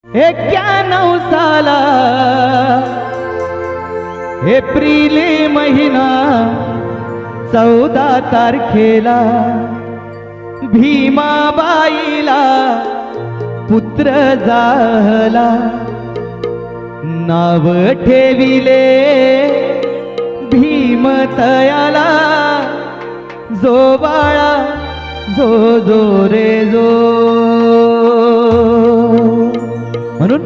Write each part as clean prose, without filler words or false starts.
एक्क्याण्णव साला एप्रिल महिना 14 तारखेला भीमाबाईला पुत्र झाला, नाव ठेविले भीमतयाला, जो बाळा जो जो रे जो. म्हणून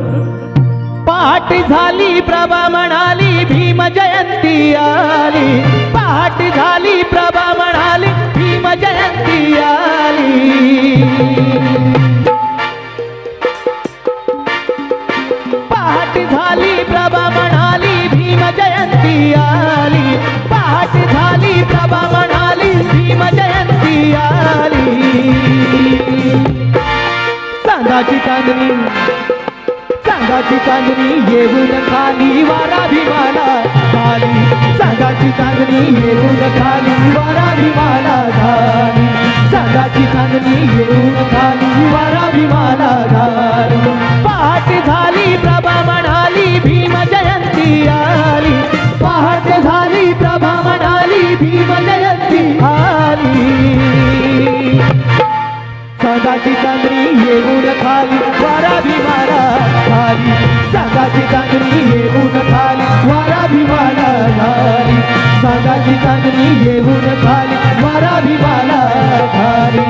पहाट झाली प्रभा म्हणाली भीम जयंती आली, पहाट झाली प्रभा म्हणाली भीम जयंती आली. पहाट झाली प्रभा म्हणाली भीम जयंती आली, पहाट झाली प्रभा म्हणाली भीम जयंती आली. चांदाची चांदणी चांदाची चांदणी येऊन खाली वारा भीमाला घाली, चांदाची चांदणी येऊन खाली वारा भीमाला घाली, चांदाची चांदणी येऊन खाली वारा भीमाला घाली. पहाट झाली प्रभा म्हणाली भीम जयंती आली, पहाट झाली प्रभा म्हणाली भीम जयंती आली. चांदाची चांदणी येऊन खाली वारा भीमाला घाली, चांदाची चांदणी येऊन खाली वारा भीमाला घाली, चांदाची चांदणी येऊन खाली वारा भीमाला घाली.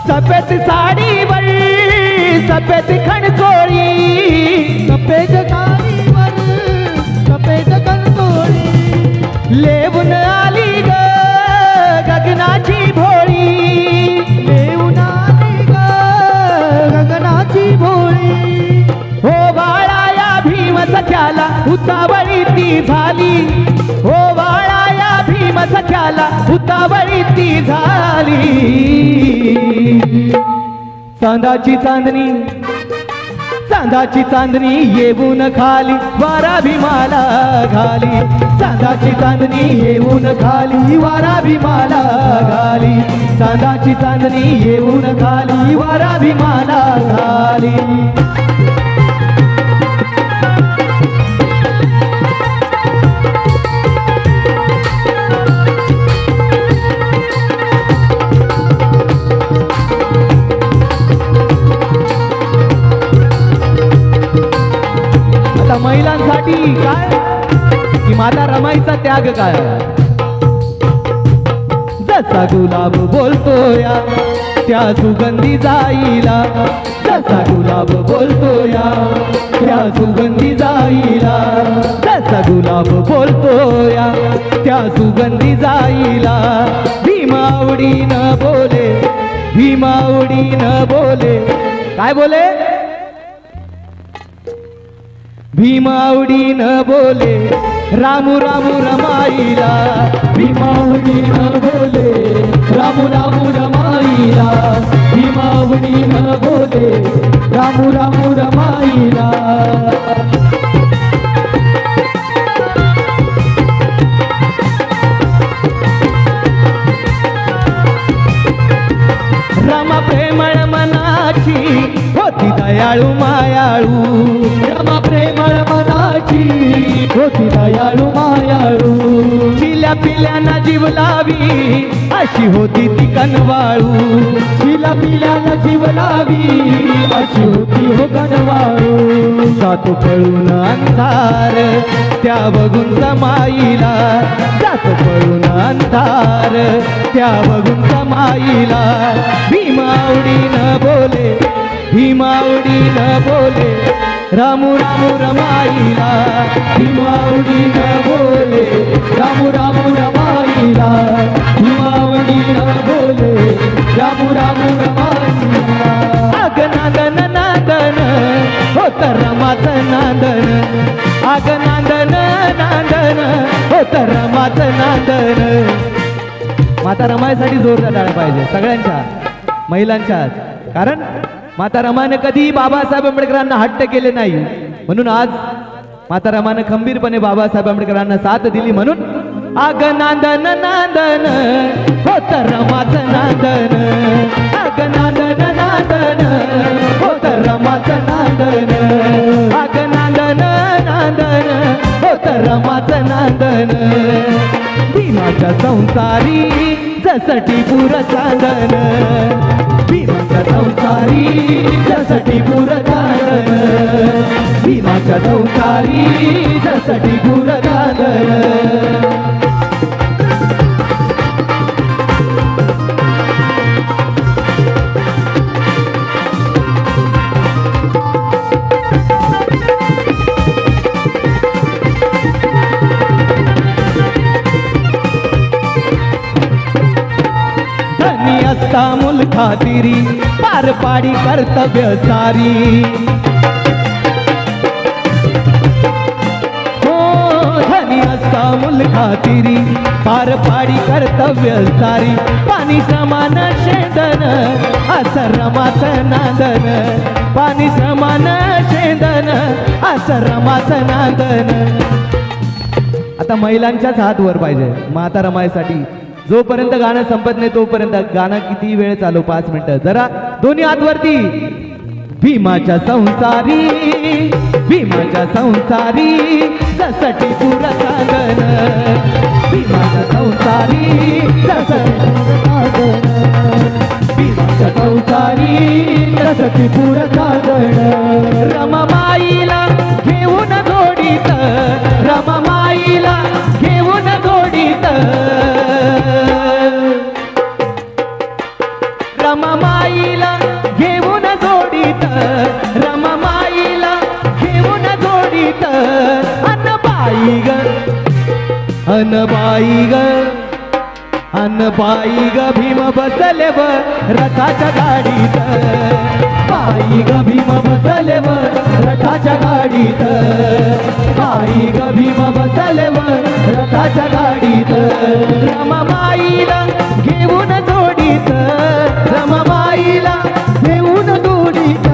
सफेद साडीवर सफेद खणचोळी, सफेद साडीवर सफेद खणचोळी, लेवून आली ग गगनाची भोळी, लेवून आली ग गगनाची भोळी. हो बाळा या भीम सख्याला उतावळी ती झाली, हो बाळा या भीम सख्याला उतावळी ती झाली. चांदाची चांदणी चांदाची चांदणी येऊन खाली वारा भीमाला घाली, चांदाची चांदणी येऊन खाली वारा भीमाला घाली, चांदाची चांदणी येऊन खाली वारा भीमाला घाली. महिलांसाठी काय की माता रमाईचा त्याग काय. जसा गुलाब बोलतो या त्या सुगंधी जाईला, जसा गुलाब बोलतो या त्या सुगंधी जाईला, जसा गुलाब बोलतो या त्या सुगंधी जाईला. भीमावडीनं बोले भीमावडीनं बोले काय बोले भीमावडीनं बोले रामू रामू रमाईला, भीमावडीनं बोले रामू रामू रमाईला, भीमावडीनं बोले रामू रामू रमाईला. रमा प्रेमळ मनाची होती दयाळू मायाळू, रमा प्रेमळ मनाची होती दयाळू मायाळू. चिल्या पिल्याना जीव लावी अशी होती ती कनवाळू, चिल्या पिल्याना जीव लावी अशी होती हो कनवाळू. जातो पळून अंधार त्या बघून समाईला, जातो पळून अंधार त्या बघून समाईला. भीमावडीनं बोले भीमावडीनं बोले रामू रामू रमाईला, भीमावडीनं बोले रामू रामू रमाईला, भीमावडीनं बोले रामू रामू रमाईला. अग नांदन नांदन होत रमाचं नांदन, अग नांदन नांदन होतं रमाचं नांदन. माता रमाईसाठी जोरदार टाळ्या पाहिजे सगळ्यांच्या, महिलांच्या. कारण माता रमाने कधी बाबासाहेब आंबेडकरांना हट्ट केले नाही, म्हणून आज माता रमाने खंबीरपणे बाबासाहेब आंबेडकरांना साथ दिली. म्हणून आग नांदन नांदन होत रमाचं नांदन, आग नांदन नांदन होत रमाचं नांदन, आग नांदन नांदन होत रमाचं नांदन. भीमाच्या संसारी जसं टिपूर चांदन, भीमाच्या संसारी जसं टिपूर चांदन, भीमाच्या संसारी जसं टिपूर चांदन. असता मुल खातिरी पार पाडी कर्तव्य सारी, हो धनी असता मुल खातिरी पार पाडी कर्तव्य सारी. पाणी समान शेंदन असं रमाचं नांदन, पाणी समान शेंदन असं रमाचं नांदन. आता महिलांच्याच हात वर पाहिजे माता रमाईसाठी. जोपर्यंत गाणं संपत नाही तोपर्यंत गाणं किती वेळ चालू, 5 मिनिटं. जरा दोन्ही हात वरती. भीमाच्या संसारी, भीमाच्या संसारी जसं टिपूर चांदन, भीमाच्या संसारी जसं टिपूर चांदन, भीमाच्या संसारी जसं टिपूर चांदन. रमामाईला घेऊन गोडीत, रमामाईला घेऊन गोडीत, रमामाईला घेऊन जोडीत, रमामाईला घेऊन जोडीत. अनबाई ग, अनबाई ग, अनबाई ग भीम बसले व रथाच्या गाडीत, बाई ग भीम बसले व रथाच्या गाडीत, बाई ग भीम बसले व रथाच्या गाडीत. रमामाईला घेऊन जोडीत, रमामाईला घेऊन जोडीत,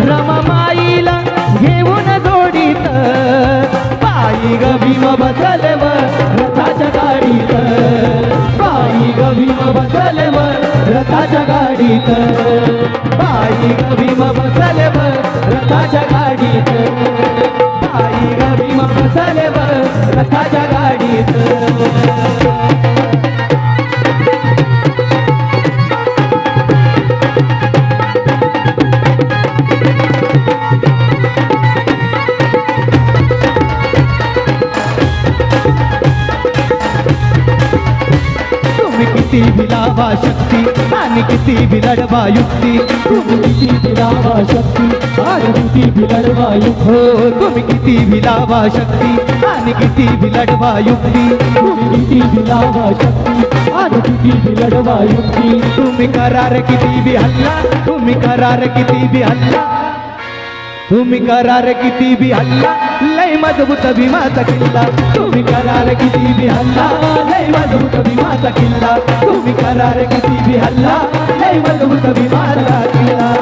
रमामाईला घेऊन जोडीत. बाई ग भीम बसले व रथाच्या गाडीत, बाई ग भीम बसले व रथाच्या गाडीत, बाई ग भीम बसले व रथाच्या गाडीत, बाई ग भीम बसले व रथाच्या गाडीत. किती भिलावा शक्ती आणि किती भिलडवा युक्ती, तुम्ही किती भिलावा शक्ती आणि किती भिलडवा युक्ती, हो तुम्ही किती भिलावा शक्ती आणि किती भिलडवा युक्ती, तुम्ही किती भिलावा शक्ती आणि किती भिलडवा युक्ती. तुम्ही करार किती बी हल्ला, तुम्ही करार किती बी हल्ला, तुम्ही करार किती बी हल्ला, लय मजबूत भीमाचा किल्ला. तुम्ही करार किती बी हल्ला, लय मजबूत भीमाचा किल्ला. तुम्ही करार किती बी हल्ला, लय मजबूत भीमाचा किल्ला.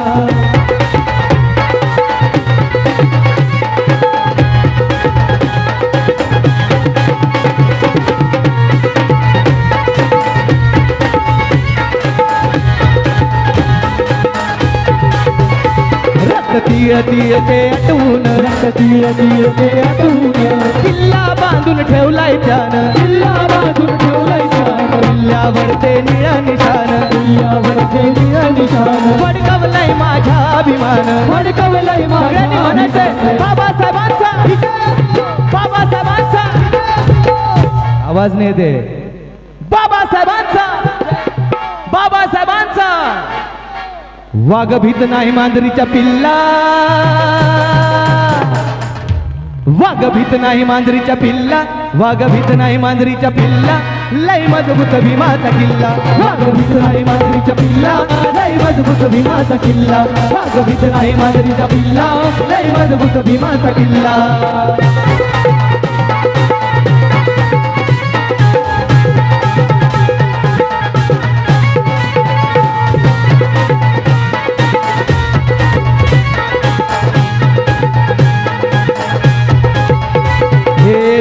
तीळ तीळ ते आठवून, रक्त तीळ तीळ ते आठवून, किल्ला बांधून ठेवलाय त्यानं, किल्ला बांधून ठेवलाय त्यानं. किल्ल्यावर ते निळ निशाण, किल्ल्यावर ते निळ निशाण. फडकवलंय माझा अभिमान, फडकवलंय माझा. म्हणायचंय बाबासाहेबांचा, बाबासाहेबांचा आवाज नाही येते. बाबासाहेबांचा, बाबासाहेबांचा. वाघ भीत नाही मांजरीच्या पिल्ला, वाघ भीत नाही मांजरीच्या पिल्ला, वाघ भीत नाही मांजरीच्या पिल्ला, लय मजबूत भीमाचा किल्ला. वाघ भीत नाही मांजरीच्या पिल्ला, लय मजबूत भीमाचा किल्ला. वाघ भीत नाही मांजरीच्या पिल्ला, लय मजबूत भीमाचा किल्ला.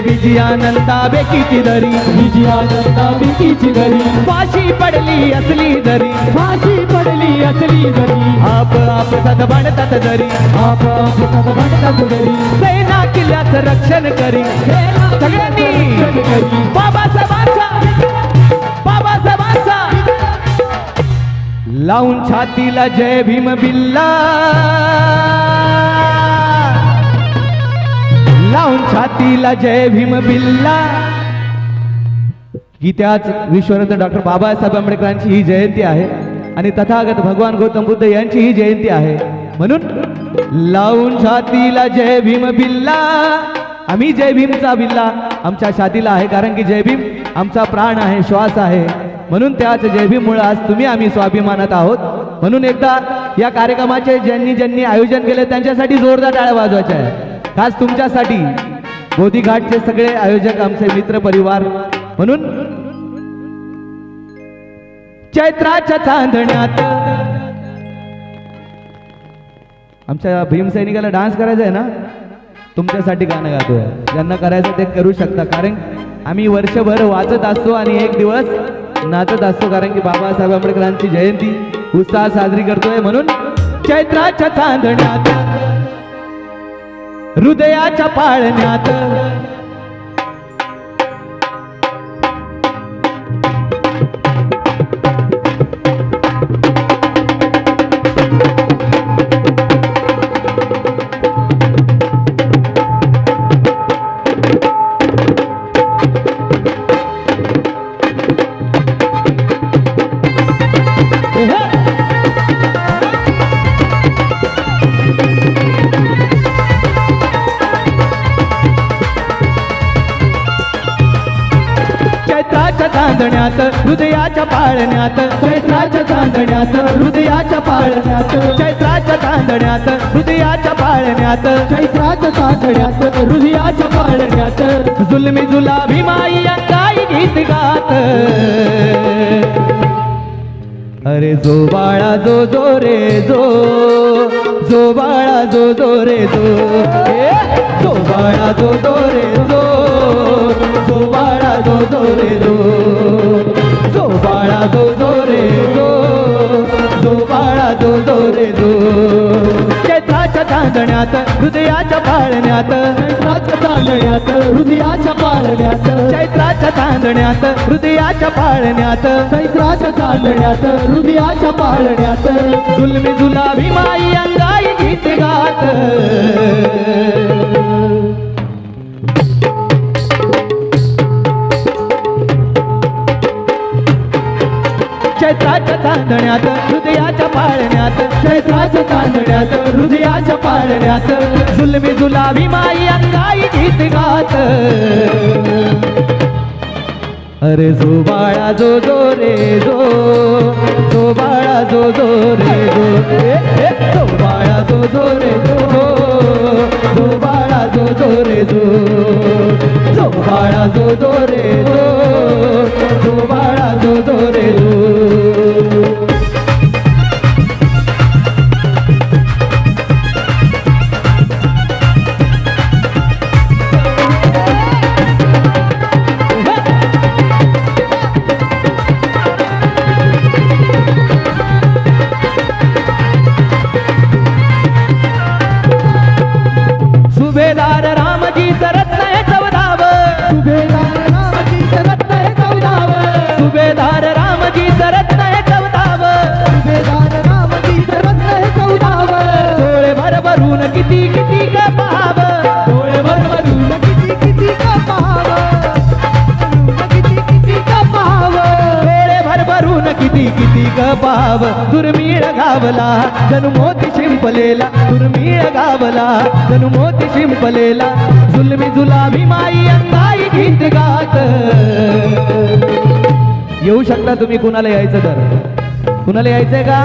विजयानंदा बेकीची दरी, विजयानंदा बेकीची दरी, फाशी पडली असली दरी, फाशी पडली असली दरी, आप सद बनतात दरी, आप म्हणतात दरी, सेना किल्ल्याचं रक्षण करी सगळ्यांनी बाबासाहेबांचा लावून छातीला जय भीम बिल्ला, लावून छातीला जय भीम बिल्ला. की त्याच विश्वरत्न डॉक्टर बाबासाहेब आंबेडकरांची ही जयंती आहे आणि तथागत भगवान गौतम बुद्ध यांची ही जयंती आहे. म्हणून लावून छातीला जय भीम बिल्ला, आम्ही जय भीमचा बिल्ला आमच्या छातीला आहे, कारण की जय भीम आमचा प्राण आहे, श्वास आहे. म्हणून त्याच जय भीम मुळे आज तुम्ही आम्ही स्वाभिमानात आहोत. म्हणून एकदा या कार्यक्रमाचे ज्यांनी ज्यांनी आयोजन केले त्यांच्यासाठी जोरदार टाळ्या वाजवायच्या आहे, खास तुमच्यासाठी बोधीघाटचे सगळे आयोजक, आमचे मित्र परिवार. म्हणून चैत्राच्या चांदण्यात आमच्या भीमसैनिकाला डान्स करायचा आहे ना, तुमच्यासाठी गाणं गातोय. ज्यांना करायचं ते करू शकता, कारण आम्ही वर्षभर वाचत असतो आणि एक दिवस नाचत असतो, कारण की बाबासाहेब आंबेडकरांची जयंती उत्साह साजरी करतोय. म्हणून चैत्राच्या चांदण्यात हृदयाच्या पाळण्यात चांदण्यात हृदयाच्या पाळण्यात, चैत्राच्या चांदण्यात हृदयाच्या पाळण्यात, चैत्राच्या चांदण्यात हृदयाच्या पाळण्यात, चैत्राच्या चांदण्यात हृदयाच्या पाळण्यात, जुलमी जुला भीमाई अंगाई गीत गात. अरे जो बाळा जो जो रे जो, जो बाळा जो जो रे जो, जो बाळा जो जो रे जो, जो बाळा जो जो रे जो, जो बाळा जो जो रे जो, जो बाळा जो जो रे जो. चैत्राच्या चांदण्यात हृदयाच्या पाळण्यात, चैत्राच्या चांदण्यात हृदयाच्या पाळण्यात, चैत्राच्या चांदण्यात हृदयाच्या पाळण्यात, चैत्राच्या चांदण्यात हृदयाच्या पाळण्यात, जुलमी जुला भीमाई अंगाई गीत गात. चैत्राच्या चांदण्यात हृदयाच्या पाळण्यात, चैत्राच्या चांदण्यात हृदयाच्या पाळण्यात, जुलमी जुला भीमाई अंगाई गीत गात. अरे जो बाळा जो जो रे जो, जो बाळा जो जो रे जो, जो बाळा जो जो रे जो, जो बाळा जो जो रे जो, जो बाळा जो जो रे जो, जो बाळा जो जो रे जो. सुभेदार रामजीचं रत्न हे चौदाव, सुभेदार रामजीचं रत्न हे चौदाव, सुभेदार रामजीचं रत्न हे चौदाव, सुभेदार रामजीचं रत्न हे चौदाव, डोळे भरभरून किती किती ग पाहाव, डोळे भरभरून किती किती का पाहावं, किती किती का पाहावं, डोळे भरभरून किती किती ग पाहाव. दुर्मिळ गावला जणू मोती शिंपलेला, दुर्मिळ गावला जणू मोती शिंपलेला, जुलमी जुला भीमाई अंगाई गीत गात. येऊ शकता तुम्ही, कुणाला यायचं तर, कुणाला यायचंय का?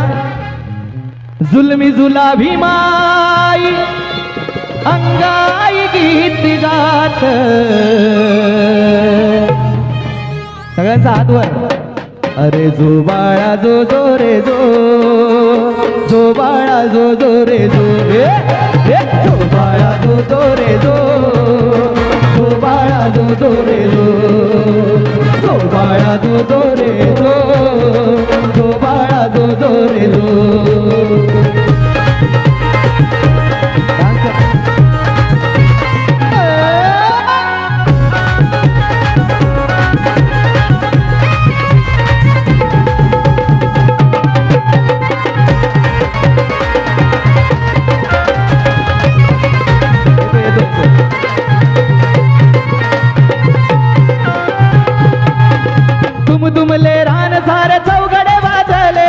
जुलमी जुला भीमाई अंगाई गीत गात. सगळ्यांचा हात वर. अरे जो बाळा जो जो रे जो, जो बाळा जो जो रे जो, जो बाळा जो जो रे जो, जो बाळा जो रे जो बाळा जो रे जो बाळा जो रे दुमले रान सारे चौघडे वाजले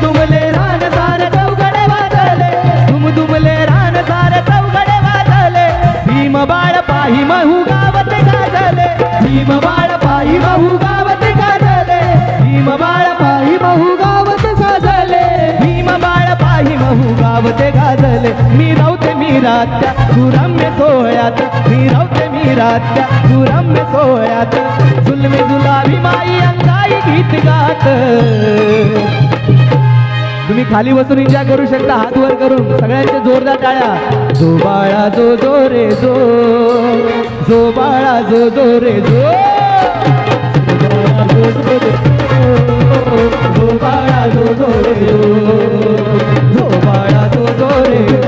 दुमले रान सारे चौघडे वाजले दुमले रान सारे चौघडे वाजले भीम बाळ पाही महू गावत गाजले भीम बाळ पाही महू गावत गाजले भीम बाळ पाही महू गावत गाजले भीम बाळ पाही महू गावत गाजले मी रावते मी रात्या सुरम्य सोहळ्यात मी रावते मी रात्या सुरम्य सोहळ्यात जुलमे जुलावी माई अंगाई गीत गात तुम्ही खाली बसून एन्जॉय करू शकता हात वर करून सगळ्यांचे जोरदार टाळ्या जो बाळा जो रे जो बाळा जो रे जो बाळा जो रे जो बाळा जो रे